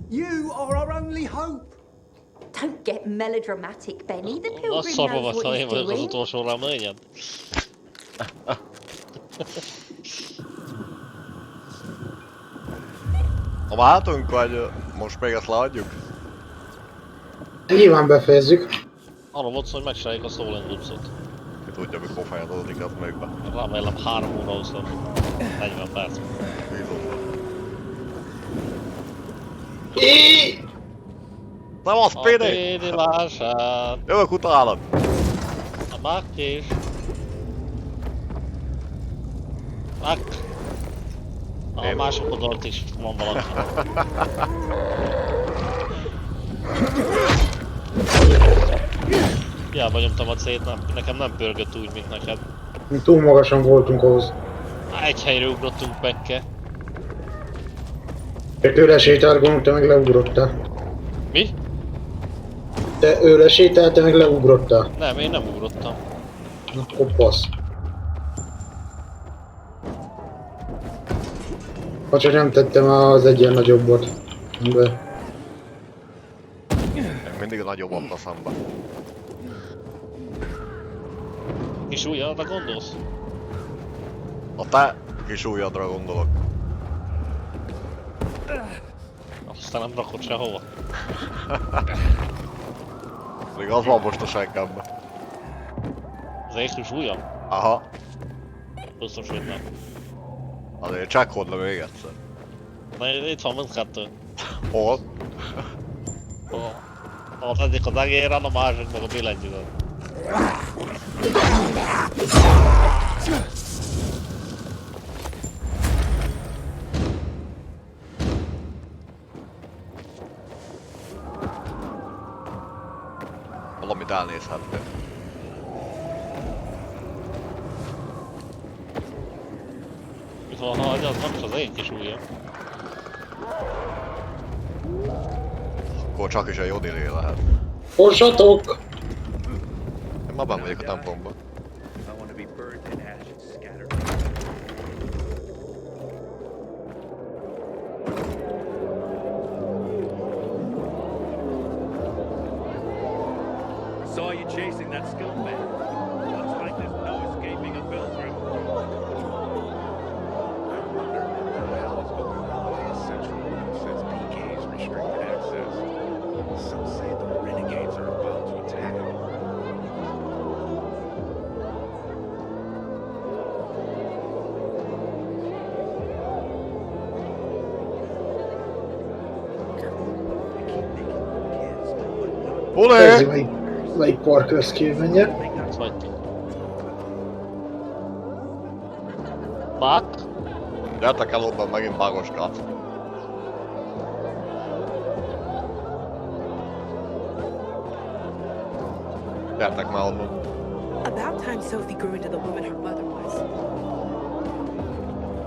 You are our only hope. Don't get melodramatic, Benny. The pilgrim Lassan knows what he's vagyok az doing. utolsó reményed. Ha váltunk, vagy most még ezt leadjuk? Nyilván befejezzük. Arra volt szó, hogy megcsináljuk a Stolen Goods-ot. Ki tudja, mikor fejlődik az még be. Remélem 3 óra 40 perc. Szevasz, A Pidi! Pidi vásár. Jövök utálad! A Mac is. Mac. A másik oldalt is van valaki. Hiába nyomtam a C-t, nekem nem pörgött úgy, mint neked. Mi túl magasan voltunk ahhoz. Egy helyre ugrottunk Bekke. Te őre sétálgunk, te meg leugrottál. Mi? Te őre sétál, te meg leugrottál. Nem, én nem ugrottam. Akkor passz. Ha csak nem tettem az egyen nagyobbot. De... Mindig a nagyobbat a szembe. Kis ujjadra gondolsz? A te kis ujjadra gondolok. Aztán nem rakod sehova. Még az van most a seggemben. Az én kis ujjam? Aha. Biztos, hogy nem. Azért csekkold le még egyszer. Na, itt van mindkettő. Hol? Az egyik az egéren, a másik meg a billentyűzön. Valamit elnézhetnél. Itt van, ha az nem is az én kis ujjam. Akkor csak is a Jodilé lehet. Fossatok! Én ma benn vagyok a templomban. saw you chasing that skilled man. Looks like there's no escaping a pilgrim. I wonder what the hell is going on with the Essential Group since PK's restricted access. Some say the renegades are about to attack. Persze, melyik parkörsz ki, menjek? Bug? Gyertek el onnan, megint bugoskat. Gyertek már onnan. About time Sophie grew into the woman her mother was.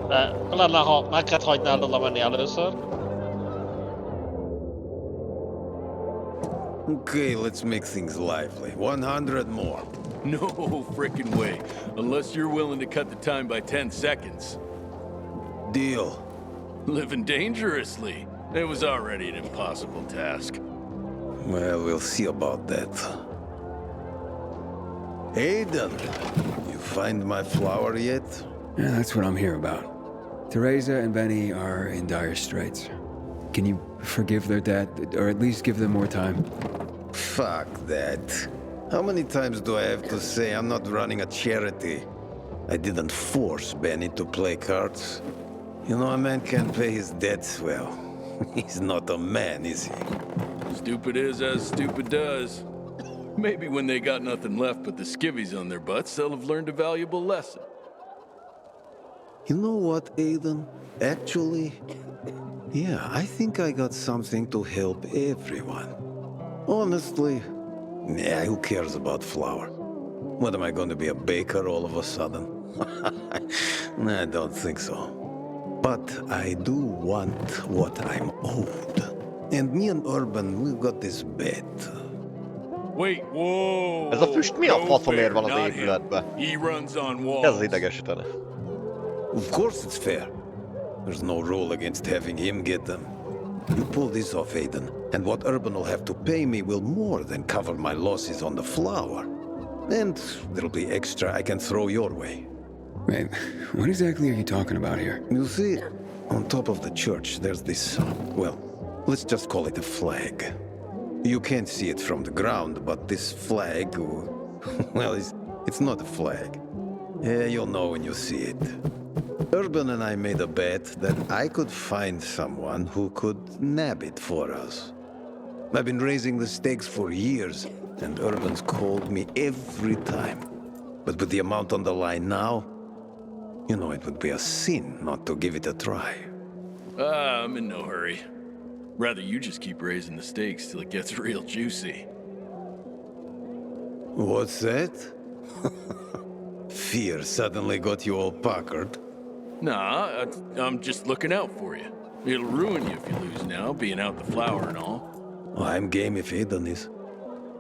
De lenne, ha meg kellett hagynál oda menni először. Okay, let's make things lively. 100 more. No frickin' way. Unless you're willing to cut the time by 10 seconds. Deal. Living dangerously. It was already an impossible task. Well, we'll see about that. Aiden, you find my flower yet? Yeah, that's what I'm here about. Teresa and Benny are in dire straits. Can you forgive their dad, or at least give them more time? Fuck that. How many times do I have to say I'm not running a charity? I didn't force Benny to play cards. You know, a man can't pay his debts well. He's not a man, is he? Stupid is as stupid does. Maybe when they got nothing left but the skivvies on their butts, they'll have learned a valuable lesson. You know what, Aiden? Actually, yeah, I think I got something to help everyone. Honestly, yeah, who cares about flour? What, am I going to be a baker all of a sudden? I don't think so. But I do want what I'm owed. And me and Urban, we've got this bet. Wait, whoa! Ez a füst mi a faszomért van az épületben? He runs on walls. Ez az idegesítene. Of course it's fair. There's no rule against having him get them. You pull this off, Aiden, and what Urban will have to pay me will more than cover my losses on the flour. And there'll be extra I can throw your way. Wait, what exactly are you talking about here? You see, on top of the church, there's this, well, let's just call it a flag. You can't see it from the ground, but this flag, well, it's not a flag. You'll know when you see it. Urban and I made a bet that I could find someone who could nab it for us. I've been raising the stakes for years, and Urban's called me every time. But with the amount on the line now, you know, it would be a sin not to give it a try. I'm in no hurry. Rather you just keep raising the stakes till it gets real juicy. What's that? Fear suddenly got you all puckered. Nah, I'm just looking out for you. It'll ruin you if you lose now, being out the flour and all. I'm game if Aiden is.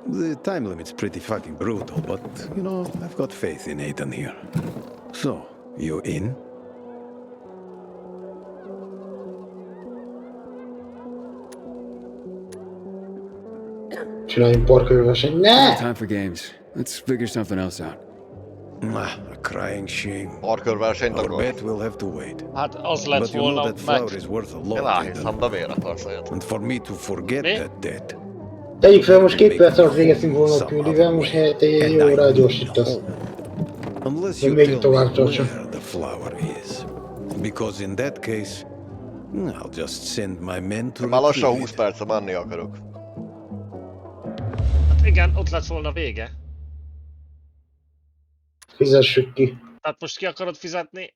The time limit's pretty fucking brutal, but, you know, I've got faith in Aiden here. So, you in? Csináljunk parkolóversenyt. Ne! Time for games. Let's figure something else out. A crying shame. Parkolóversenyt Our akar. bet will have to wait. Hát az lett But you know volna that flour meg. is worth a Én lot, elhiszem, de Aiden. miért akarsz ilyet? And for me to forget Mi? that debt. Tegyük fel, most 2 perc alatt végeztünk volna a küldivel, most helyette ilyen jó rágyorsítasz. Unless Hogy you még tell tovább me tartsa. where the flour is. Because in that case, I'll just send my men to Már lassan retrieve 20 it. perce menni akarok. Hát igen, ott lett volna vége. Fizessük ki. Tehát most ki akarod fizetni?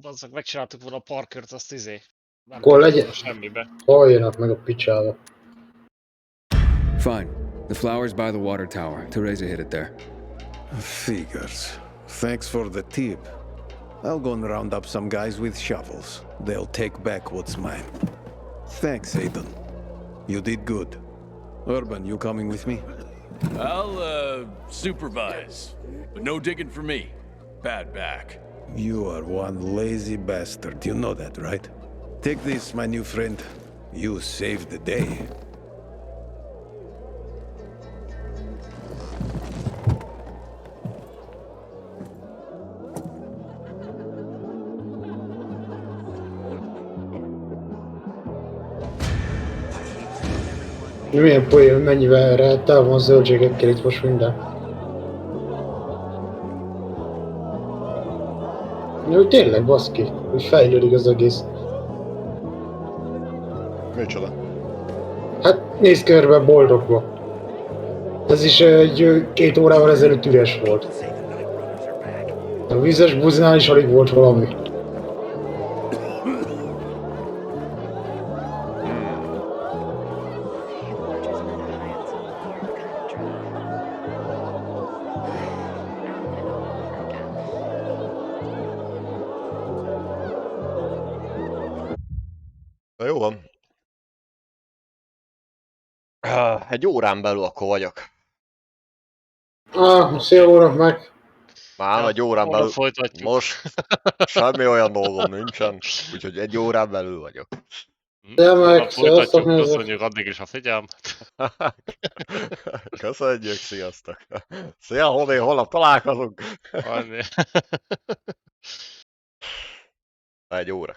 Bazzak, megcsináltuk volna a parkört, azt nem Akkor legyen. volna semmibe. Halljanak meg a picsába. Fine. The flower's by the water tower. Teresa hit it there. Figures. Thanks for the tip. I'll go and round up some guys with shovels. They'll take back what's mine. Thanks, Aiden. You did good. Urban, you coming with me? I'll, supervise. But no digging for me. Bad back. You are one lazy bastard. You know that, right? Take this, my new friend. You saved the day. Milyen poén, mennyivel tele van zöldségekkel itt most minden. Jó, tényleg, baszki, hogy fejlődik az egész. Micsoda? Hát nézd körbe boldogba. Ez is egy 2 órával ezelőtt üres volt. A vízes buzinál is alig volt valami. Na jó van. Egy órán belül akkor vagyok. Szélónak meg. Már egy órán belül. Folytatjuk. Most semmi olyan dolgom nincsen, úgyhogy egy órán belül vagyok. De meg, Folytatjuk, köszönjük addig is a figyelmet. Köszönjük, sziasztok. Szia, holnap találkozunk. Annyi. Egy óra.